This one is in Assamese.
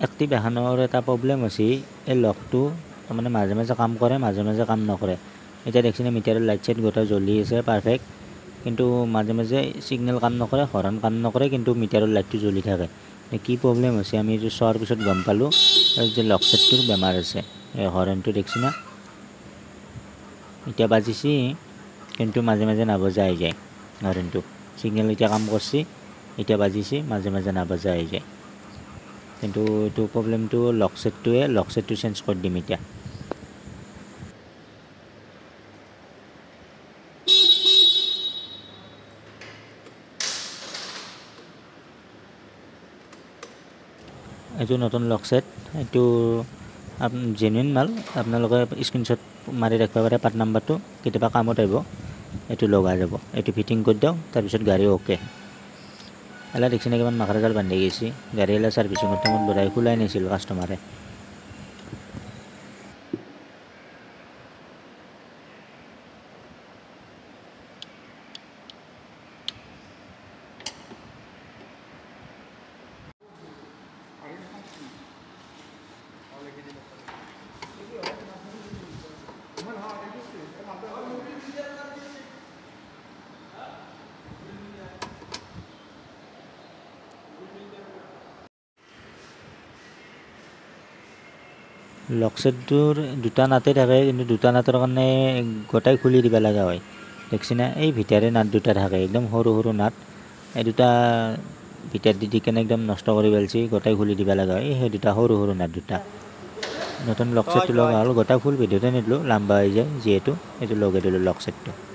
এক্টিভ এখানৰ এটা প্ৰব্লেম হৈছে এই লকটো মানে মাজে মাজে কাম কৰে মাজে মাজে কাম নকৰে এতিয়া দেখিছেনে মিটাৰৰ লাইট চাইট গোটা জ্বলি আছে পাৰফেক্ট কিন্তু মাজে মাজে সিগনেল কাম নকৰে হৰ্ণ কাম নকৰে কিন্তু মিটাৰৰ লাইটটো জ্বলি থাকে কি প্ৰব্লেম হৈছে আমি যে চোৱাৰ পিছত গম পালো যে লক সেটটোৰ বেমাৰ আছে এই হৰ্ণটো দেখিছেনে এতিয়া বাজিছি কিন্তু মাজে মাজে নাবজা হৈ যায় হৰ্ণটো সিগনেল এতিয়া কাম কৰছি এতিয়া বাজিছি মাজে মাজে নাবজা হৈ যায় কিন্তু এইটো প্ৰব্লেমটো লক সেটটো চেঞ্জ কৰি দিম এতিয়া এইটো নতুন লক সেট এইটো জেনুইন মাল আপোনালোকে স্ক্রিনশট মাৰি ৰাখিব পাৰে পাৰ্ট নাম্বাৰটো কেতিয়াবা কামত আহিব এইটো লগা যাব এইটো ফিটিং কৰি দিওঁ তাৰপিছত গাড়ী ওকে এলা দেখিছেনে কিমান মাখৰাজাল বান্ধি গৈছে গাড়ী এলা সাৰ্ভিসিংৰ টাইমত বৰাই খোলাই নাছিল কাস্টমাৰে লক সেটটোৰ দুটা নাতে থাকে কিন্তু দুটা নাটৰ কাৰণে গোটাই খুলি দিব লগা হয় দেখিছেনে এই ভিতৰে নাট দুটা থাকে একদম সৰু সৰু নাট এই দুটা ভিতৰ দি কেনে একদম নষ্ট কৰি পেলছি গোটাই খুলি দিব লগা হয় এই দুটা সৰু সৰু নাট দুটা নতুন লক সেটটো লগা হ'ল গোটাই ফুল ভিডিঅ'তে নিদিলোঁ লম্বা হৈ যায় যিহেতু এইটো লগাই দিলোঁ লক সেটটো